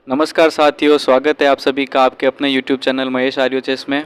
नमस्कार साथियों, स्वागत है आप सभी का आपके अपने YouTube चैनल महेश आर्यो चेस में।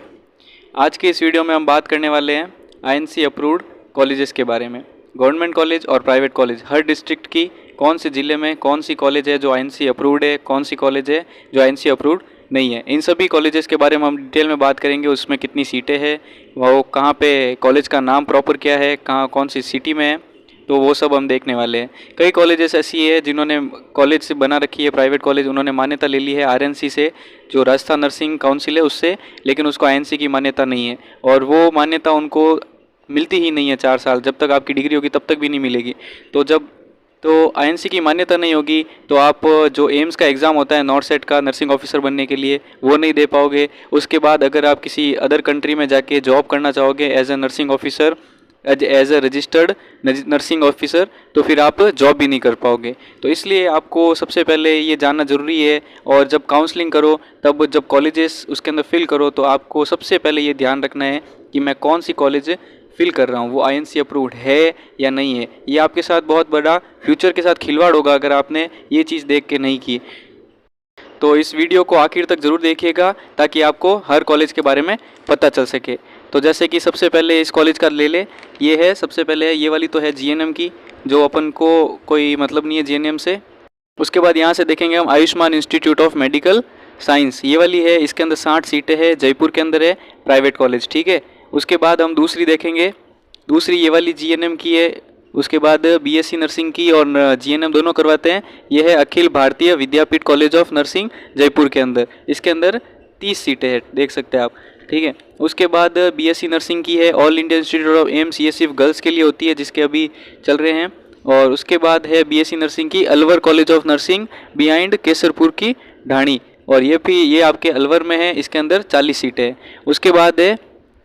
आज के इस वीडियो में हम बात करने वाले हैं आईएनसी अप्रूव्ड कॉलेजेस के बारे में। गवर्नमेंट कॉलेज और प्राइवेट कॉलेज, हर डिस्ट्रिक्ट की कौन से ज़िले में कौन सी कॉलेज है जो आईएनसी अप्रूव्ड है, कौन सी कॉलेज है जो आईएनसी अप्रूव्ड नहीं है। इन सभी कॉलेजेस के बारे में हम डिटेल में बात करेंगे। उसमें कितनी सीटें हैं, वो कहाँ पे, कॉलेज का नाम प्रॉपर क्या है, कहाँ कौन सी सिटी में है, तो वो सब हम देखने वाले हैं। कई कॉलेजेस ऐसी है जिन्होंने कॉलेज से बना रखी है, प्राइवेट कॉलेज, उन्होंने मान्यता ले ली है आरएनसी से, जो राजस्थान नर्सिंग काउंसिल है उससे, लेकिन उसको आईएनसी की मान्यता नहीं है और वो मान्यता उनको मिलती ही नहीं है 4 साल, जब तक आपकी डिग्री होगी तब तक भी नहीं मिलेगी। तो आईएनसी की मान्यता नहीं होगी तो आप जो एम्स का एग्ज़ाम होता है नॉर्थ सेट का नर्सिंग ऑफिसर बनने के लिए, वो नहीं दे पाओगे। उसके बाद अगर आप किसी अदर कंट्री में जाके जॉब करना चाहोगे as a nursing officer, as a registered nursing officer, तो फिर आप जॉब भी नहीं कर पाओगे। तो इसलिए आपको सबसे पहले ये जानना ज़रूरी है। और जब काउंसलिंग करो, तब जब कॉलेजेस उसके अंदर फिल करो, तो आपको सबसे पहले ये ध्यान रखना है कि मैं कौन सी कॉलेज फिल कर रहा हूँ, वो आईएनसी अप्रूव्ड है या नहीं है। ये आपके साथ बहुत बड़ा फ्यूचर के साथ खिलवाड़ होगा अगर आपने ये चीज़ देख के नहीं की। तो इस वीडियो को आखिर तक ज़रूर देखिएगा ताकि आपको हर कॉलेज के बारे में पता चल सके। तो जैसे कि सबसे पहले इस कॉलेज का ले ले, ये है सबसे पहले, ये वाली तो है जीएनएम की, जो अपन को कोई मतलब नहीं है जीएनएम से। उसके बाद यहाँ से देखेंगे हम Ayushman institute of medical science, ये वाली है, इसके अंदर 60 सीटें हैं, जयपुर के अंदर है, प्राइवेट कॉलेज, ठीक है। उसके बाद हम दूसरी देखेंगे, दूसरी ये वाली जीएनएम की है। उसके बाद बीएससी नर्सिंग की और जीएनएम दोनों करवाते हैं। ये है अखिल भारतीय विद्यापीठ कॉलेज ऑफ नर्सिंग जयपुर के अंदर, इसके अंदर 30 सीटें हैं, देख सकते हैं आप, ठीक है। उसके बाद बीएससी नर्सिंग की है all India institute of AIIMS, ये सिर्फ गर्ल्स के लिए होती है, जिसके अभी चल रहे हैं। और उसके बाद है बीएससी नर्सिंग की Alwar college of nursing behind Kesarpur की ढाणी, और ये आपके अलवर में है, इसके अंदर 40 सीटें हैं। उसके बाद है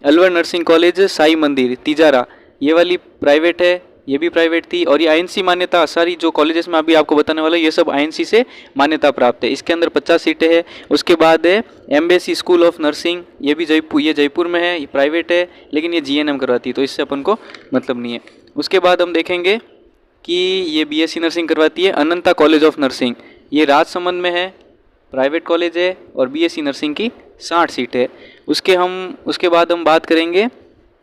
अलवर नर्सिंग कॉलेज साई मंदिर तिजारा, ये वाली प्राइवेट है, ये भी प्राइवेट थी। और ये आईएनसी मान्यता, सारी जो कॉलेजेस में अभी आपको बताने वाला हूँ ये सब आईएनसी से मान्यता प्राप्त है, इसके अंदर 50 सीटें हैं। उसके बाद है एम्बेसी स्कूल ऑफ नर्सिंग, ये भी जयपुर में है, ये प्राइवेट है, लेकिन ये जीएनएम करवाती है, तो इससे अपन को मतलब नहीं है। उसके बाद हम देखेंगे कि ये बीएससी नर्सिंग करवाती है अनंता कॉलेज ऑफ नर्सिंग, ये राजसमंद में है, प्राइवेट कॉलेज है, और बीएससी नर्सिंग की 60 सीटें है। उसके बाद हम बात करेंगे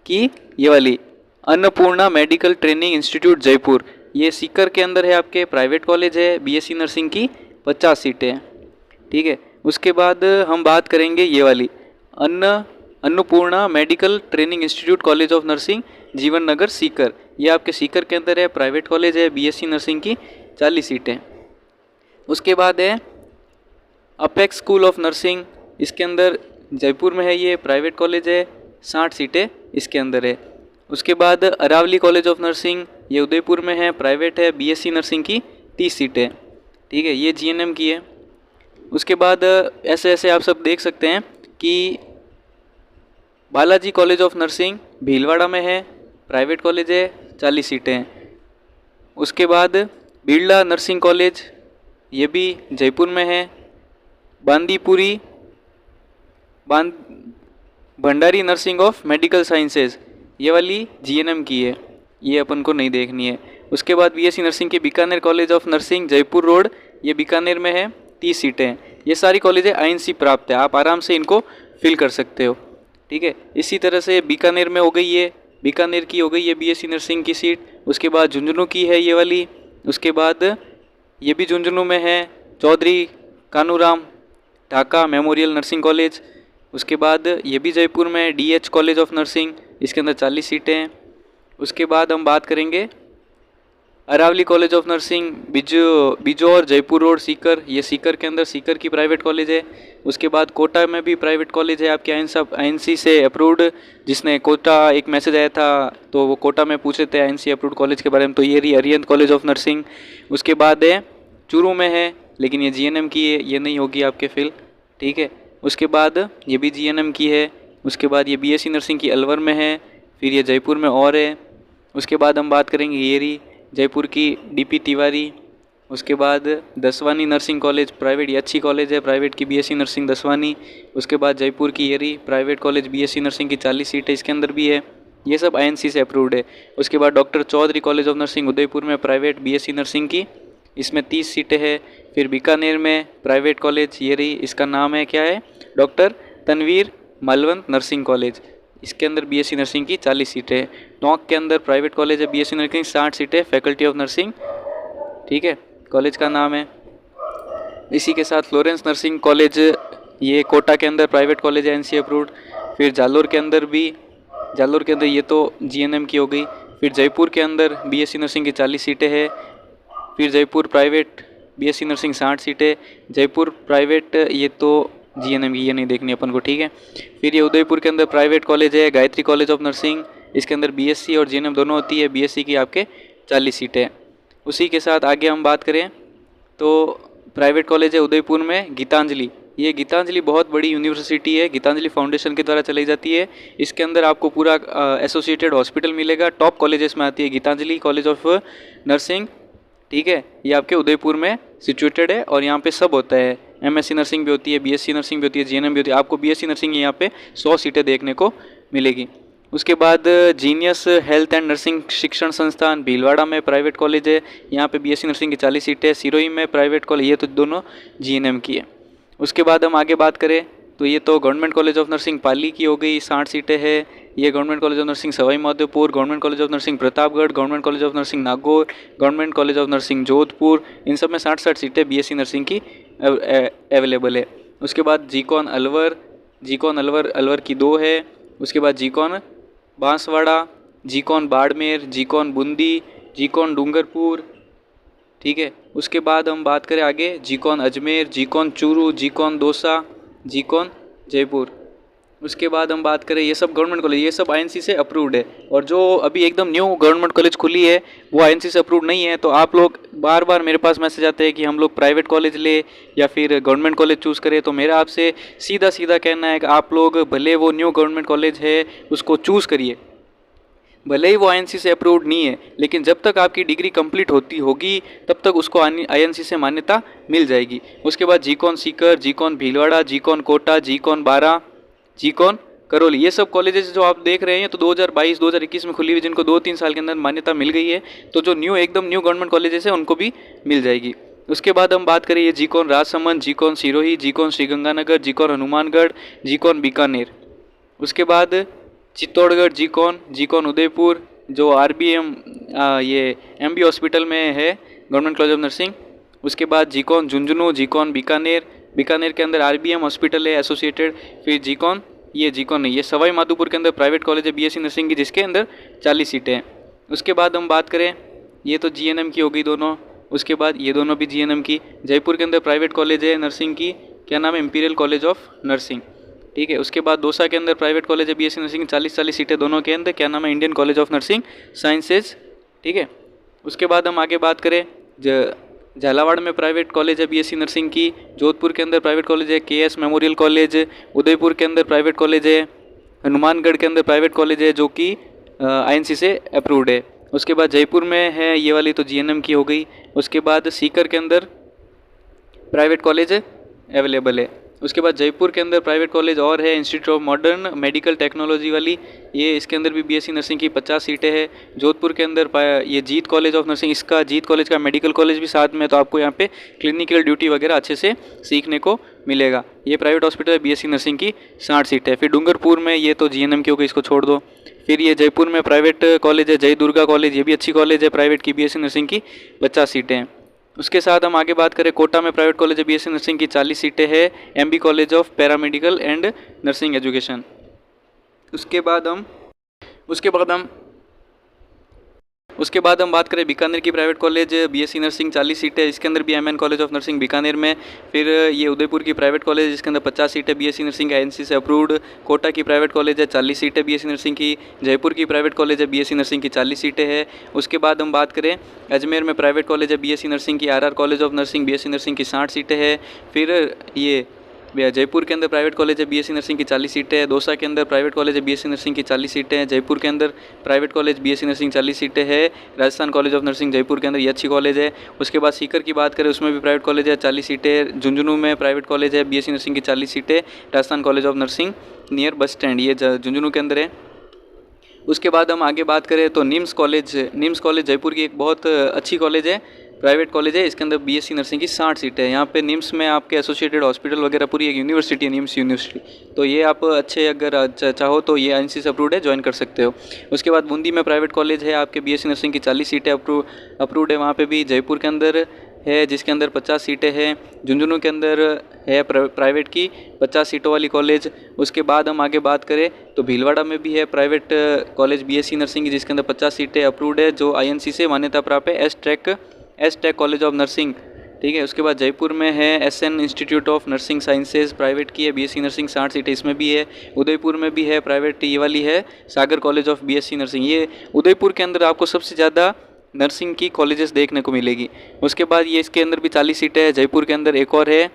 कि ये वाली Annapurna medical training institute Jaipur, ये सीकर के अंदर है, आपके प्राइवेट कॉलेज है, बीएससी नर्सिंग की 50 सीटें हैं, ठीक है। उसके बाद हम बात करेंगे ये वाली Annapurna medical training institute college of nursing जीवन नगर सीकर, ये आपके सीकर के अंदर है, प्राइवेट कॉलेज है, बीएससी नर्सिंग की 40 सीटें। उसके बाद है अपेक्स स्कूल ऑफ नर्सिंग, इसके अंदर जयपुर में है, ये प्राइवेट कॉलेज है, 60 सीटें इसके अंदर है। उसके बाद अरावली कॉलेज ऑफ नर्सिंग, ये उदयपुर में है, प्राइवेट है, बीएससी नर्सिंग की 30 सीटें, ठीक है, ये जीएनएम की है। उसके बाद ऐसे ऐसे आप सब देख सकते हैं कि Balaji college of nursing Bhilwara में है, प्राइवेट कॉलेज है, 40 सीटें हैं। उसके बाद बिरला नर्सिंग कॉलेज, ये भी जयपुर में है, Bandipuri Bhandari nursing of medical sciences, ये वाली जीएनएम की है, ये अपन को नहीं देखनी है। उसके बाद बीएससी नर्सिंग के Bikaner college of nursing Jaipur road, ये बीकानेर में है, 30 सीटें हैं। ये सारी कॉलेजें आईएनसी प्राप्त है, आप आराम से इनको फिल कर सकते हो, ठीक है। इसी तरह से बीकानेर में हो गई, ये बीकानेर की हो गई है बीएससी नर्सिंग की सीट। उसके बाद झुंझुनू की है ये वाली, उसके बाद ये भी झुंझुनू में है, Chaudhary Kanuram Dhaka memorial nursing college. उसके बाद ये भी जयपुर में है, डीएच कॉलेज ऑफ नर्सिंग, इसके अंदर 40 सीटें हैं। उसके बाद हम बात करेंगे Aravali college of nursing Bijor Jaipur road Sikar, ये सीकर के अंदर, सीकर की प्राइवेट कॉलेज है। उसके बाद कोटा में भी प्राइवेट कॉलेज है आपके आईएनसी से अप्रूव्ड, जिसने कोटा एक मैसेज आया था तो वो कोटा में पूछे थे आईएनसी अप्रूव्ड कॉलेज के बारे में, तो ये रही अरिहंत कॉलेज ऑफ नर्सिंग। उसके बाद है चूरू में है, लेकिन ये जीएनएम की है, ये नहीं होगी आपके फिल, ठीक है। उसके बाद ये भी जीएनएम की है। उसके बाद ये बीएससी नर्सिंग की अलवर में है, फिर ये जयपुर में और है। उसके बाद हम बात करेंगे ये रही जयपुर की डीपी तिवारी। उसके बाद दसवानी नर्सिंग कॉलेज प्राइवेट, ये अच्छी कॉलेज है, प्राइवेट की बीएससी नर्सिंग दसवानी। उसके बाद जयपुर की ये रही प्राइवेट कॉलेज बीएससी नर्सिंग की 40 सीटें इसके अंदर भी है, ये सब आईएनसी से अप्रूव्ड है। उसके बाद doctor Chaudhary college of nursing Udaipur में प्राइवेट बीएससी नर्सिंग की इसमें 30 सीटें हैं। फिर बीकानेर में प्राइवेट कॉलेज ये रही, इसका नाम है क्या है, डॉक्टर तनवीर मलवंत नर्सिंग कॉलेज, इसके अंदर बीएससी नर्सिंग की 40 सीटें हैं। टोंक के अंदर प्राइवेट कॉलेज है बीएससी नर्सिंग 60 सीटें, फैकल्टी ऑफ नर्सिंग, ठीक है, कॉलेज का नाम है। इसी के साथ फ्लोरेंस नर्सिंग कॉलेज, ये कोटा के अंदर प्राइवेट कॉलेज है एनसी अप्रूव्ड। फिर जालोर के अंदर ये तो जीएनएम की हो गई। फिर जयपुर के अंदर बीएससी नर्सिंग की 40 सीटें हैं। फिर जयपुर प्राइवेट बीएससी नर्सिंग 60 सीटें, जयपुर प्राइवेट ये तो जीएनएम की, ये नहीं देखनी अपन को, ठीक है। फिर ये उदयपुर के अंदर प्राइवेट कॉलेज है गायत्री कॉलेज ऑफ नर्सिंग, इसके अंदर बीएससी और जीएनएम दोनों होती है। बीएससी की आपके 40 सीटें। उसी के साथ आगे हम बात करें तो प्राइवेट कॉलेज है उदयपुर में गीतांजलि, ये गीतांजलि बहुत बड़ी यूनिवर्सिटी है, गीतांजलि फाउंडेशन के द्वारा चलाई जाती है। इसके अंदर आपको पूरा एसोसिएटेड हॉस्पिटल मिलेगा, टॉप कॉलेजेस में आती है गीतांजलि कॉलेज ऑफ नर्सिंग, ठीक है। ये आपके उदयपुर में सिचुएटेड है और यहाँ पे सब होता है, एमएससी नर्सिंग भी होती है, बीएससी नर्सिंग भी होती है, जीएनएम भी होती है। आपको बीएससी नर्सिंग यहाँ पे 100 सीटें देखने को मिलेगी। उसके बाद जीनियस हेल्थ एंड नर्सिंग शिक्षण संस्थान भीलवाड़ा में प्राइवेट कॉलेज है, यहाँ पे बीएससी नर्सिंग की 40 सीटें। सिरोही में प्राइवेट कॉलेज, ये तो दोनों जीएनएम की है। उसके बाद हम आगे बात करें तो ये तो government college of nursing Pali की हो गई, 60 सीटें हैं। ये government college of nursing Sawai Madhopur, government college of nursing Pratapgarh, government college of nursing Nagaur, government college of nursing Jodhpur, इन सब में 60-60 सीटें बीएससी नर्सिंग की अवेलेबल है। उसके बाद जीकॉन अलवर की 2 है। उसके बाद जीकॉन बांसवाड़ा, जीकॉन बाड़मेर, जीकॉन बूंदी, जीकॉन डूंगरपुर, ठीक है। उसके बाद हम बात करें आगे जीकॉन अजमेर, जीकॉन चूरू, जीकॉन दौसा, जीकॉन जयपुर। उसके बाद हम बात करें ये सब गवर्नमेंट कॉलेज, ये सब आईएनसी से अप्रूव्ड है। और जो अभी एकदम न्यू गवर्नमेंट कॉलेज खुली है वो आईएनसी से अप्रूव्ड नहीं है। तो आप लोग बार बार मेरे पास मैसेज आते हैं कि हम लोग प्राइवेट कॉलेज ले या फिर गवर्नमेंट कॉलेज चूज़ करें। तो मेरा आपसे सीधा कहना है कि आप लोग भले वो न्यू गवर्नमेंट कॉलेज है उसको चूज़ करिए, भले ही वो आईएनसी से अप्रूव्ड नहीं है, लेकिन जब तक आपकी डिग्री कंप्लीट होगी तब तक उसको आईएनसी से मान्यता मिल जाएगी। उसके बाद जीकॉन सीकर, जीकॉन भीलवाड़ा, जीकॉन कोटा, जीकॉन बारा, जीकॉन करौली, ये सब कॉलेजेस जो आप देख रहे हैं तो 2022-2021 में खुली हुई, जिनको 2-3 साल के अंदर मान्यता मिल गई है। तो जो एकदम न्यू गवर्नमेंट कॉलेजेस है उनको भी मिल जाएगी। उसके बाद हम बात करें ये जीकॉन राजसमंद, जीकॉन सिरोही, जीकॉन श्रीगंगानगर, जीकॉन हनुमानगढ़, जीकॉन बीकानेर। उसके बाद चित्तौड़गढ़ जीकॉन उदयपुर, जो आरबीएम ये एमबी हॉस्पिटल में है गवर्नमेंट कॉलेज ऑफ नर्सिंग। उसके बाद जीकॉन झुंझुनू, जीकॉन बीकानेर के अंदर आरबीएम हॉस्पिटल है एसोसिएटेड। फिर जीकॉन नहीं, ये सवाई माधोपुर के अंदर प्राइवेट कॉलेज है बीएससी नर्सिंग की, जिसके अंदर 40 सीटें हैं। उसके बाद हम बात करें ये तो जीएनएम की हो गई दोनों। उसके बाद ये दोनों भी जीएनएम की। जयपुर के अंदर प्राइवेट कॉलेज है नर्सिंग की, क्या नाम है, इंपीरियल कॉलेज ऑफ नर्सिंग, ठीक है। उसके बाद दौसा के अंदर प्राइवेट कॉलेज है बीएससी नर्सिंग 40 सीटें दोनों के अंदर, क्या नाम है, Indian college of nursing sciences, ठीक है। उसके बाद हम आगे बात करें झालावाड़ में प्राइवेट कॉलेज है बीएससी नर्सिंग की। जोधपुर के अंदर प्राइवेट कॉलेज है केएस मेमोरियल कॉलेज। उदयपुर के अंदर प्राइवेट कॉलेज है, हनुमानगढ़ के अंदर प्राइवेट कॉलेज है जो कि आईएनसी से अप्रूव्ड है। उसके बाद जयपुर में है ये वाली तो जीएनएम की हो गई। उसके बाद सीकर के अंदर प्राइवेट कॉलेज अवेलेबल है। उसके बाद जयपुर के अंदर प्राइवेट कॉलेज और है institute of modern medical technology वाली, ये इसके अंदर भी बीएससी नर्सिंग की 50 सीटें हैं। जोधपुर के अंदर ये जीत कॉलेज ऑफ नर्सिंग, इसका जीत कॉलेज का मेडिकल कॉलेज भी साथ में, तो आपको यहाँ पे क्लिनिकल ड्यूटी वगैरह अच्छे से सीखने को मिलेगा। ये प्राइवेट हॉस्पिटल है बीएससी नर्सिंग की 60 सीटें। फिर डूंगरपुर में ये तो जीएनएम की हो गई, इसको छोड़ दो। फिर ये जयपुर में प्राइवेट कॉलेज है जय दुर्गा कॉलेज, ये भी अच्छी कॉलेज है प्राइवेट की, बीएससी नर्सिंग की 50 सीटें हैं। उसके साथ हम आगे बात करें कोटा में प्राइवेट कॉलेज है बीएससी नर्सिंग की 40 सीटें हैं, MB college of paramedical and nursing education. उसके बाद हम बात करें बीकानेर की प्राइवेट कॉलेज बीएससी नर्सिंग 40 सीटें, इसके अंदर भी MN college of nursing Bikaner में। फिर ये उदयपुर की प्राइवेट कॉलेज जिसके अंदर 50 सीटें बीएससी नर्सिंग आईएनसी से अप्रूव्ड। कोटा की प्राइवेट कॉलेज है 40 सीटें बीएससी नर्सिंग की। जयपुर की प्राइवेट कॉलेज है बीएससी नर्सिंग की 40 सीटें है। उसके बाद हम बात करें अजमेर में प्राइवेट कॉलेज है बीएससी नर्सिंग की, RR college of nursing BSc nursing की 60 सीटें है। फिर ये जयपुर के अंदर प्राइवेट कॉलेज है बीएससी नर्सिंग की 40 सीटें है। दौसा के अंदर प्राइवेट कॉलेज है बीएससी नर्सिंग की 40 सीटें हैं। जयपुर के अंदर प्राइवेट कॉलेज बीएससी नर्सिंग 40 सीटें है। Rajasthan college of nursing Jaipur के अंदर, ये अच्छी कॉलेज है। उसके बाद सीकर की बात करें उसमें भी प्राइवेट कॉलेज है 40 सीटें। झुंझुनू में प्राइवेट कॉलेज है बीएससी नर्सिंग की 40 सीटें। Rajasthan college of nursing near bus stand, ये झुंझुनू के अंदर है। उसके बाद हम आगे बात करें तो निम्स कॉलेज जयपुर की एक बहुत अच्छी कॉलेज है प्राइवेट कॉलेज है, इसके अंदर बीएससी नर्सिंग की 60 सीटें हैं। यहाँ पे निम्स में आपके एसोसिएटेड हॉस्पिटल वगैरह पूरी एक यूनिवर्सिटी है, निम्स यूनिवर्सिटी। तो ये आप अच्छे अगर चाहो तो ये आईएनसी से अप्रूव्ड है, ज्वाइन कर सकते हो। उसके बाद बूंदी में प्राइवेट कॉलेज है आपके, बीएससी नर्सिंग की 40 सीटें अप्रूव्ड है वहाँ पे भी। जयपुर के अंदर है जिसके अंदर 50 सीटें हैं। झुंझुनू के अंदर है प्राइवेट की 50 सीटों वाली कॉलेज। उसके बाद हम आगे बात करें तो भीलवाड़ा में भी है प्राइवेट कॉलेज बीएससी नर्सिंग की, जिसके अंदर 50 सीटें अप्रूव्ड है, जो आईएनसी से मान्यता प्राप्त है, S tech college of nursing. ठीक है। उसके बाद जयपुर में है SN institute of nursing sciences, private की है, बीएससी नर्सिंग 60 सीटें इसमें भी है। उदयपुर में भी है प्राइवेट, ये वाली है सागर कॉलेज ऑफ बीएससी नर्सिंग। ये उदयपुर के अंदर आपको सबसे ज़्यादा नर्सिंग की कॉलेजेस देखने को मिलेगी। उसके बाद ये इसके अंदर भी 40 सीटें है। जयपुर के अंदर एक और है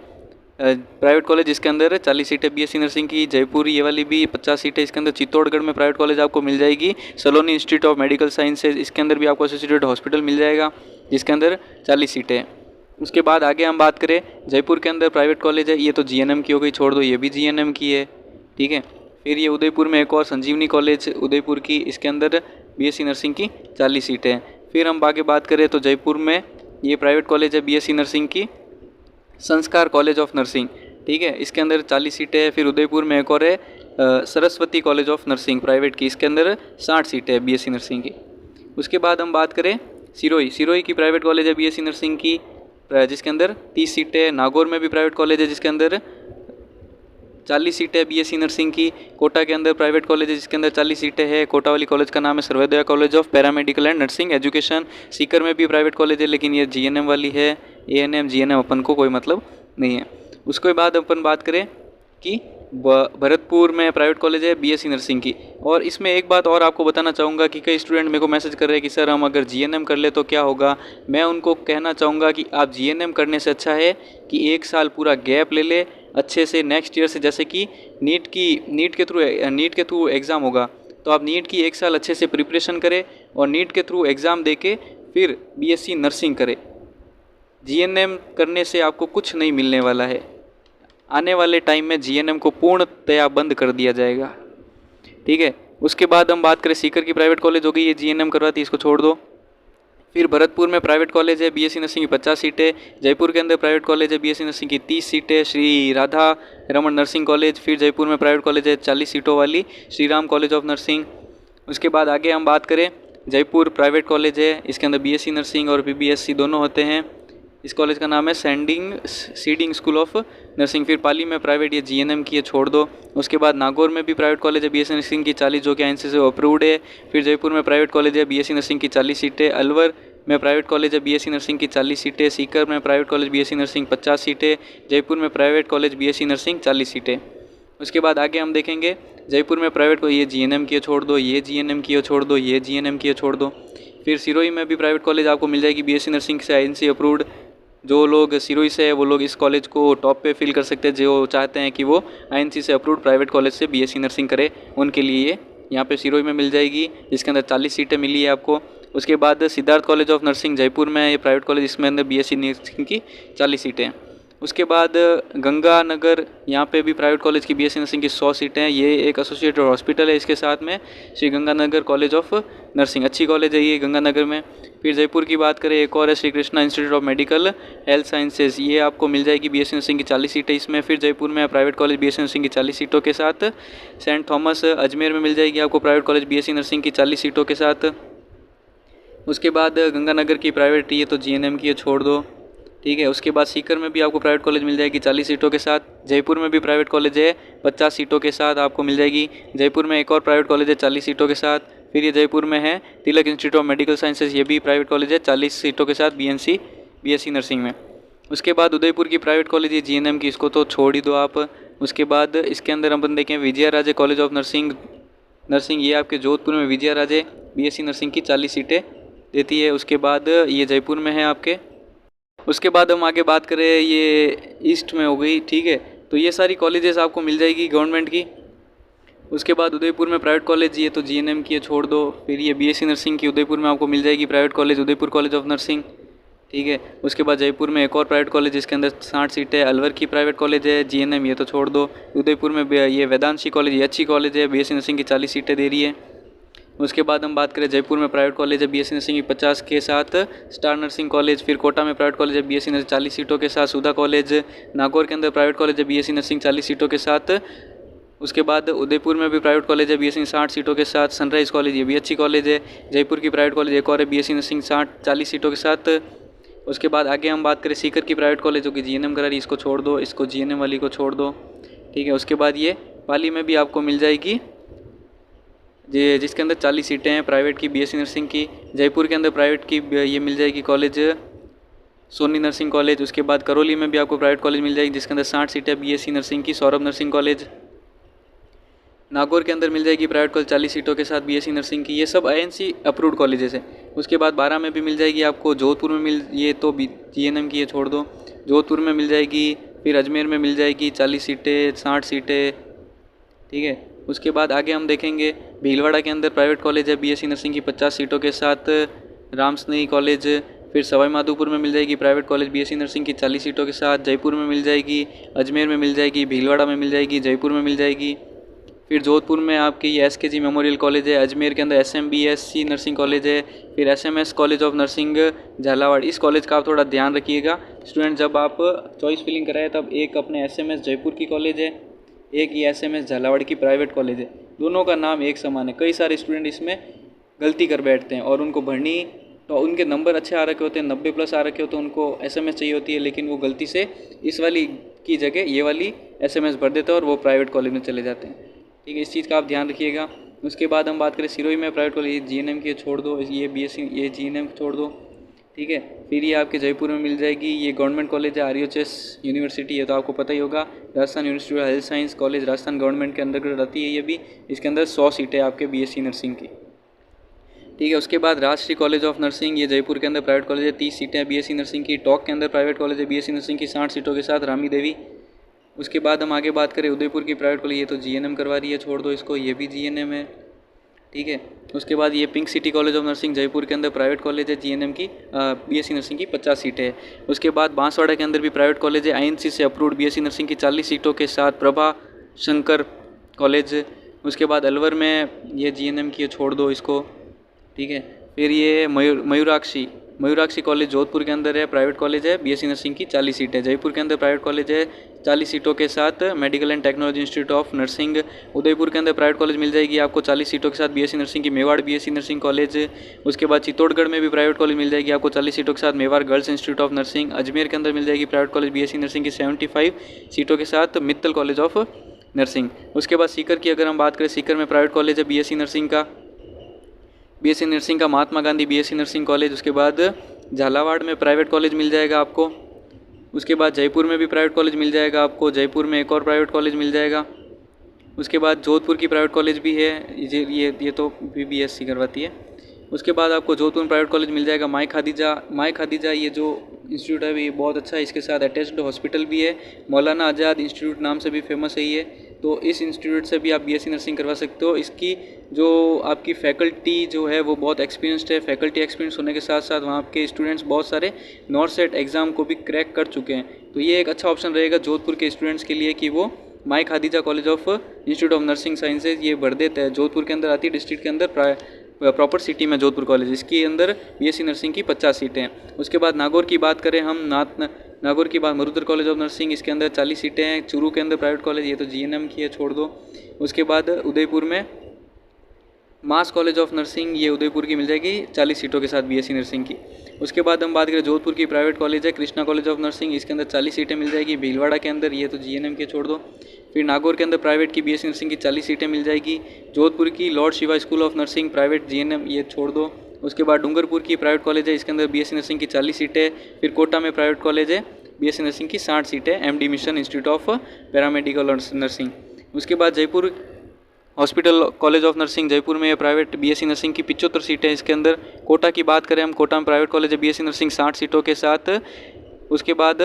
प्राइवेट कॉलेज, जिसके अंदर 40 सीटें बीएससी नर्सिंग की, जयपुर ये वाली भी 50 सीटें इसके अंदर। चित्तौड़गढ़ में प्राइवेट कॉलेज आपको मिल जाएगी सलोनी इंस्टीट्यूट ऑफ मेडिकल साइंसेज, इसके अंदर भी आपको एसोसिएटेड हॉस्पिटल मिल जाएगा, जिसके अंदर 40 सीटें हैं। उसके बाद आगे हम बात करें, जयपुर के अंदर प्राइवेट कॉलेज है, ये तो जीएनएम की हो गई, छोड़ दो, ये भी जीएनएम की है। ठीक है। फिर ये उदयपुर में एक और संजीवनी कॉलेज उदयपुर की, इसके अंदर बीएससी नर्सिंग की 40 सीटें हैं। फिर हम आगे बात करें तो जयपुर में ये प्राइवेट कॉलेज है बीएससी नर्सिंग की, संस्कार कॉलेज ऑफ नर्सिंग। ठीक है, इसके अंदर 40 सीटें हैं। फिर उदयपुर में एक और है Saraswati college of nursing private की, इसके अंदर 60 सीटें हैं बीएससी नर्सिंग की। उसके बाद हम बात करें सिरोही की प्राइवेट कॉलेज है बीएससी नर्सिंग की, जिसके अंदर 30 सीटें। नागौर में भी प्राइवेट कॉलेज है जिसके अंदर 40 सीटें बीएससी नर्सिंग की। कोटा के अंदर प्राइवेट कॉलेज है जिसके अंदर 40 सीटें हैं। कोटा वाली कॉलेज का नाम है Sarvodaya college of paramedical and nursing education. Sikar में भी प्राइवेट कॉलेज है, लेकिन ये जीएनएम वाली है। एएनएम जीएनएम अपन को कोई मतलब नहीं है। उसके बाद अपन बात करें कि भरतपुर में प्राइवेट कॉलेज है बीएससी नर्सिंग की। और इसमें एक बात और आपको बताना चाहूँगा कि कई स्टूडेंट मेरे को मैसेज कर रहे हैं कि सर हम अगर जीएनएम कर ले तो क्या होगा। मैं उनको कहना चाहूँगा कि आप जीएनएम करने से अच्छा है कि 1 साल पूरा गैप ले ले अच्छे से, नेक्स्ट ईयर से, जैसे कि नीट के थ्रू एग्ज़ाम होगा, तो आप नीट की 1 साल अच्छे से प्रिपरेशन करें और नीट के थ्रू एग्ज़ाम दे के फिर बीएससी नर्सिंग करें। जीएनएम करने से आपको कुछ नहीं मिलने वाला है। आने वाले टाइम में जीएनएम को पूर्णतया बंद कर दिया जाएगा। ठीक है। उसके बाद हम बात करें सीकर की प्राइवेट कॉलेज हो गई, ये जीएनएम करवाती है, इसको छोड़ दो। फिर भरतपुर में प्राइवेट कॉलेज है बीएससी नर्सिंग की 50 सीटें। जयपुर के अंदर प्राइवेट कॉलेज है बीएससी नर्सिंग की 30 सीटें, श्री राधा रमन नर्सिंग कॉलेज। फिर जयपुर में प्राइवेट कॉलेज है 40 सीटों वाली, Shri Ram college of nursing. उसके बाद आगे हम बात करें, जयपुर प्राइवेट कॉलेज है, इसके अंदर बीएससी नर्सिंग और बीबीएससी दोनों होते हैं। इस कॉलेज का नाम है सीडिंग स्कूल ऑफ नर्सिंग। फिर पाली में प्राइवेट, ये जीएनएम की है, छोड़ दो। उसके बाद नागौर में भी प्राइवेट कॉलेज है बीएससी नर्सिंग की 40, जो कि आईएनसी से अप्रूव्ड है। फिर जयपुर में प्राइवेट कॉलेज है बीएससी नर्सिंग की 40 सीटें। अलवर में प्राइवेट कॉलेज है बीएससी नर्सिंग की 40 सीटें। सीकर में प्राइवेट कॉलेज बीएससी नर्सिंग 50 सीटें। जयपुर में प्राइवेट कॉलेज बीएससी नर्सिंग 40 सीटें। उसके बाद आगे हम देखेंगे, जयपुर में प्राइवेट को ये जीएनएम की है, छोड़ दो, ये जीएनएम की है, छोड़ दो, ये जीएनएम की है, छोड़ दो। फिर सिरोही में भी प्राइवेट कॉलेज आपको मिल जाएगी बीएससी नर्सिंग से आईएनसी अप्रूव्ड। जो लोग सिरोही से है वो लोग इस कॉलेज को टॉप पे फिल कर सकते हैं, जो चाहते हैं कि वो आईएनसी से अप्रूव्ड प्राइवेट कॉलेज से बीएससी नर्सिंग करे, उनके लिए ये यहाँ पे सिरोही में मिल जाएगी, जिसके अंदर 40 सीटें मिली है आपको। उसके बाद Siddharth college of nursing Jaipur में, ये प्राइवेट कॉलेज, इसमें अंदर बीएससी नर्सिंग की 40 सीटें हैं। उसके बाद गंगानगर, यहाँ पे भी प्राइवेट कॉलेज की बीएससी नर्सिंग की 100 सीटें हैं। ये एक एसोसिएटेड हॉस्पिटल है इसके साथ में, Shri Ganganagar college of nursing, अच्छी कॉलेज है ये गंगानगर में। फिर जयपुर की बात करें, एक और है Shri Krishna institute of medical health sciences, ये आपको मिल जाएगी बीएससी नर्सिंग की 40 सीटें इसमें। फिर जयपुर में प्राइवेट कॉलेज बीएससी नर्सिंग की 40 सीटों के साथ। सेंट थॉमस अजमेर में मिल जाएगी आपको प्राइवेट कॉलेज बीएससी नर्सिंग की 40 सीटों के साथ। उसके बाद गंगानगर की प्राइवेट, ये तो जीएनएम की है, छोड़ दो। ठीक है। उसके बाद सीकर में भी आपको प्राइवेट कॉलेज मिल जाएगी 40 सीटों के साथ। जयपुर में भी प्राइवेट कॉलेज है 50 सीटों के साथ आपको मिल जाएगी। जयपुर में एक और प्राइवेट कॉलेज है 40 सीटों के साथ। फिर ये जयपुर में है तिलक इंस्टीट्यूट ऑफ मेडिकल साइंसेज, ये भी प्राइवेट कॉलेज है 40 सीटों के साथ बीएससी नर्सिंग में। उसके बाद उदयपुर की प्राइवेट कॉलेज है जीएनएम की, इसको तो छोड़ ही दो आप। उसके बाद इसके अंदर अपन देखें विजयराजे कॉलेज ऑफ नर्सिंग, ये आपके जोधपुर में विजयराजे बीएससी नर्सिंग की 40 सीटें देती है। उसके बाद ये जयपुर में है आपके। उसके बाद हम आगे बात करें, ये ईस्ट में हो गई। ठीक है। तो ये सारी कॉलेजेस आपको मिल जाएगी गवर्नमेंट की। उसके बाद उदयपुर में प्राइवेट कॉलेज, ये तो जीएनएम की है, छोड़ दो। फिर ये बीएससी नर्सिंग की उदयपुर में आपको मिल जाएगी private college, Udaipur college of nursing. ठीक है। उसके बाद जयपुर में एक और प्राइवेट कॉलेज जिसके अंदर 60 सीटें। अलवर की प्राइवेट कॉलेज है जीएनएम, ये तो छोड़ दो। उदयपुर में ये वेदांशी कॉलेज, ये अच्छी कॉलेज है, बीएससी नर्सिंग की 40 सीटें दे रही है। उसके बाद हम बात करें जयपुर में प्राइवेट कॉलेज है बीएससी नर्सिंग की 50 के साथ स्टार नर्सिंग कॉलेज। फिर कोटा में प्राइवेट कॉलेज है बीएससी नर्सिंग 40 सीटों के साथ सुधा कॉलेज। नागौर के अंदर प्राइवेट कॉलेज है बीएससी नर्सिंग 40 सीटों के साथ। उसके बाद उदयपुर में भी प्राइवेट कॉलेज है बीएससी 60 सीटों के साथ सनराइज़ कॉलेज, ये भी अच्छी कॉलेज है। जयपुर की प्राइवेट कॉलेज एक और है बीएससी नर्सिंग 40 सीटों के साथ। उसके बाद आगे हम बात करें सीकर की प्राइवेट कॉलेज जो कि जीएनएम करा रही, इसको छोड़ दो, इसको जीएनएम वाली को छोड़ दो, ठीक है। उसके बाद ये पाली में भी आपको मिल जाएगी जिसके अंदर 40 सीटें हैं प्राइवेट की बीएससी नर्सिंग की। जयपुर के अंदर प्राइवेट की ये मिल जाएगी कॉलेज सोनी नर्सिंग कॉलेज। उसके बाद करौली में भी आपको प्राइवेट कॉलेज मिल जाएगी जिसके अंदर 60 सीटें बीएससी नर्सिंग की, सौरभ नर्सिंग कॉलेज। नागौर के अंदर मिल जाएगी प्राइवेट कॉलेज 40 सीटों के साथ बीएससी नर्सिंग की। ये सब आईएनसी अप्रूव्ड कॉलेजेस हैं। उसके बाद 12 में भी मिल जाएगी आपको, जोधपुर में ये तो जीएनएम की, ये छोड़ दो, जोधपुर में मिल जाएगी। फिर अजमेर में मिल जाएगी 40 सीटें 60 सीटें, ठीक है। उसके बाद आगे हम देखेंगे भीलवाड़ा के अंदर प्राइवेट कॉलेज है बीएससी नर्सिंग की 50 सीटों के साथ रामस्नेही कॉलेज। फिर सवाई माधोपुर में मिल जाएगी प्राइवेट कॉलेज बीएससी नर्सिंग की 40 सीटों के साथ। जयपुर में मिल जाएगी, अजमेर में मिल जाएगी, भीलवाड़ा में मिल जाएगी, जयपुर में मिल जाएगी। फिर जोधपुर में आपके ये एसकेजी मेमोरियल कॉलेज है। अजमेर के अंदर एसएमबीएससी नर्सिंग कॉलेज है। फिर SMS college of nursing Jhalawar, इस कॉलेज का आप थोड़ा ध्यान रखिएगा स्टूडेंट, जब आप चॉइस फिलिंग कराए तब एक अपने एसएमएस जयपुर की कॉलेज है, एक ये एसएमएस झालावाड़ की प्राइवेट कॉलेज है, दोनों का नाम एक समान है। कई सारे स्टूडेंट इसमें गलती कर बैठते हैं और उनको भरनी तो उनके नंबर अच्छे आ रखे होते हैं, 90+ आ रखे होते हैं, उनको एसएमएस चाहिए होती है, लेकिन वो गलती से इस वाली की जगह ये वाली एसएमएस भर देते हैं और वो प्राइवेट कॉलेज में चले जाते हैं, ठीक है। इस चीज़ का आप ध्यान रखिएगा। उसके बाद हम बात करें सिरोही में प्राइवेट कॉलेज, ये जीएनएम की छोड़ दो, ये बीएससी ये जीएनएम छोड़ दो, ठीक है। फिर ये आपके जयपुर में मिल जाएगी, ये गवर्नमेंट कॉलेज है आरयूएचएस यूनिवर्सिटी है, तो आपको पता ही होगा। Rajasthan university of health science college Rajasthan government के अंदर आती है ये भी, इसके अंदर 100 सीटें आपके बीएससी नर्सिंग की, ठीक है। उसके बाद राजश्री कॉलेज ऑफ नर्सिंग, ये जयपुर के अंदर प्राइवेट कॉलेज है, 30 सीटें बीएससी नर्सिंग की। टॉक के अंदर प्राइवेट कॉलेज है बीएससी नर्सिंग की 60 सीटों के साथ रामी देवी। उसके बाद हम आगे बात करें उदयपुर की प्राइवेट कॉलेज, ये तो जीएनएम करवा रही है, छोड़ दो इसको, ये भी जीएनएम है, ठीक है। उसके बाद ये pink city college of nursing Jaipur के अंदर प्राइवेट कॉलेज है जीएनएम की बीएससी नर्सिंग की 50 सीटें है। उसके बाद बांसवाड़ा के अंदर भी प्राइवेट कॉलेज है आईएनसी से अप्रूव्ड बीएससी नर्सिंग की 40 सीटों के साथ प्रभा शंकर कॉलेज। उसके बाद अलवर में ये जीएनएम की, छोड़ दो इसको, ठीक है। फिर ये मयूराक्षी कॉलेज जोधपुर के अंदर है, प्राइवेट कॉलेज है बीएससी नर्सिंग की 40 सीटें। जयपुर के अंदर प्राइवेट कॉलेज है 40 सीटों के साथ medical and technology institute of nursing. Udaipur के अंदर प्राइवेट कॉलेज मिल जाएगी आपको 40 सीटों के साथ बीएससी नर्सिंग की मेवाड़ बीएससी नर्सिंग कॉलेज। उसके बाद चित्तौड़गढ़ में भी प्राइवेट कॉलेज मिल जाएगी आपको 40 सीटों के साथ Mewar girls institute of nursing. Ajmer के अंदर मिल जाएगी प्राइवेट कॉलेज बीएससी नर्सिंग की 75 सीटों के साथ मित्तल कॉलेज ऑफ नर्सिंग। उसके बाद सीकर की अगर हम बात करें, सीकर में प्राइवेट कॉलेज है बीएससी नर्सिंग का Mahatma Gandhi BSc nursing college. उसके बाद झालावाड़ में प्राइवेट कॉलेज मिल जाएगा आपको। उसके बाद जयपुर में भी प्राइवेट कॉलेज मिल जाएगा आपको, जयपुर में एक और प्राइवेट कॉलेज मिल जाएगा। उसके बाद जोधपुर की प्राइवेट कॉलेज भी है, ये तो बीबीएससी करवाती है। उसके बाद आपको जोधपुर में प्राइवेट कॉलेज मिल जाएगा माई खादीजा, ये जो इंस्टीट्यूट है ये बहुत अच्छा है, इसके साथ अटैच्ड हॉस्पिटल भी है, मौलाना आज़ाद इंस्टीट्यूट नाम से भी फेमस है ये, तो इस इंस्टीट्यूट से भी आप बीएससी नर्सिंग करवा सकते हो। इसकी जो आपकी फैकल्टी जो है वो बहुत एक्सपीरियंस्ड है, फैकल्टी एक्सपीरियंस होने के साथ साथ वहाँ के स्टूडेंट्स बहुत सारे नॉर्थ सेट एग्ज़ाम को भी क्रैक कर चुके हैं, तो ये एक अच्छा ऑप्शन रहेगा जोधपुर के स्टूडेंट्स के लिए कि वो Mai Khadija college of institute of nursing sciences ये भर देते हैं। जोधपुर के अंदर आती है, डिस्ट्रिक्ट के अंदर प्रॉपर सिटी में जोधपुर कॉलेज, इसके अंदर बीएससी नर्सिंग की 50 सीटें हैं। उसके बाद नागौर की बात करें हम, नागौर की बात मरुधर कॉलेज ऑफ नर्सिंग, इसके अंदर 40 सीटें हैं। चूरू के अंदर प्राइवेट कॉलेज, ये तो जीएनएम की है, छोड़ दो। उसके बाद उदयपुर में मास कॉलेज ऑफ नर्सिंग, ये उदयपुर की मिल जाएगी 40 सीटों के साथ बीएससी नर्सिंग की। उसके बाद हम बात करें जोधपुर की प्राइवेट कॉलेज है कृष्णा कॉलेज ऑफ नर्सिंग, इसके अंदर 40 सीटें मिल जाएगी। भीलवाड़ा के अंदर, ये तो जीएनएम के, छोड़ दो। फिर नागौर के अंदर प्राइवेट की बीएससी नर्सिंग की 40 सीटें मिल जाएगी। जोधपुर की Lord Shiva school of nursing private GNM, ये छोड़ दो। उसके बाद डूंगरपुर की प्राइवेट कॉलेज है, इसके अंदर बीएससी नर्सिंग की 40 सीटें। फिर कोटा में प्राइवेट कॉलेज है बीएससी नर्सिंग की 60 सीटें, MD mission institute of paramedical nursing. उसके बाद Jaipur hospital college of nursing, Jaipur में प्राइवेट बीएससी नर्सिंग की 75 सीटें इसके अंदर। कोटा की बात करें हम, कोटा में प्राइवेट कॉलेज है बीएससी नर्सिंग 60 सीटों के साथ। उसके बाद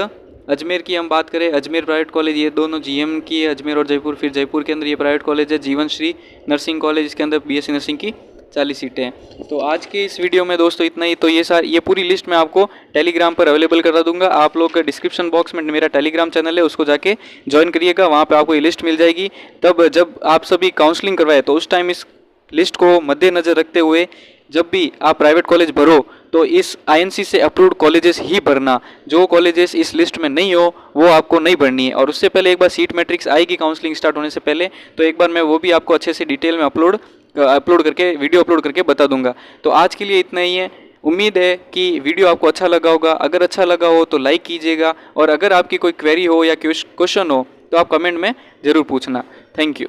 अजमेर की हम बात करें, अजमेर प्राइवेट कॉलेज, ये दोनों जीएम की है, अजमेर और जयपुर। फिर जयपुर के अंदर ये प्राइवेट कॉलेज है जीवन श्री नर्सिंग कॉलेज, इसके अंदर बीएससी नर्सिंग की 40 सीटें हैं। तो आज के इस वीडियो में दोस्तों इतना ही। तो ये पूरी लिस्ट मैं आपको टेलीग्राम पर अवेलेबल करा दूंगा। आप लोग डिस्क्रिप्शन बॉक्स में मेरा टेलीग्राम चैनल है, उसको जाके ज्वाइन करिएगा, वहाँ पे आपको ये लिस्ट मिल जाएगी। तब जब आप सभी काउंसलिंग करवाए तो उस टाइम इस लिस्ट को मद्देनज़र रखते हुए जब भी आप प्राइवेट कॉलेज भरो तो इस आईएनसी से अप्रूव्ड कॉलेजेस ही भरना। जो कॉलेजेस इस लिस्ट में नहीं हो वो आपको नहीं भरनी है। और उससे पहले एक बार सीट मैट्रिक्स आएगी काउंसलिंग स्टार्ट होने से पहले, तो एक बार मैं वो भी आपको अच्छे से डिटेल में अपलोड करके वीडियो अपलोड करके बता दूंगा। तो आज के लिए इतना ही है। उम्मीद है कि वीडियो आपको अच्छा लगा होगा। अगर अच्छा लगा हो तो लाइक कीजिएगा, और अगर आपकी कोई क्वेरी हो या क्वेश्चन हो तो आप कमेंट में ज़रूर पूछना। Thank you.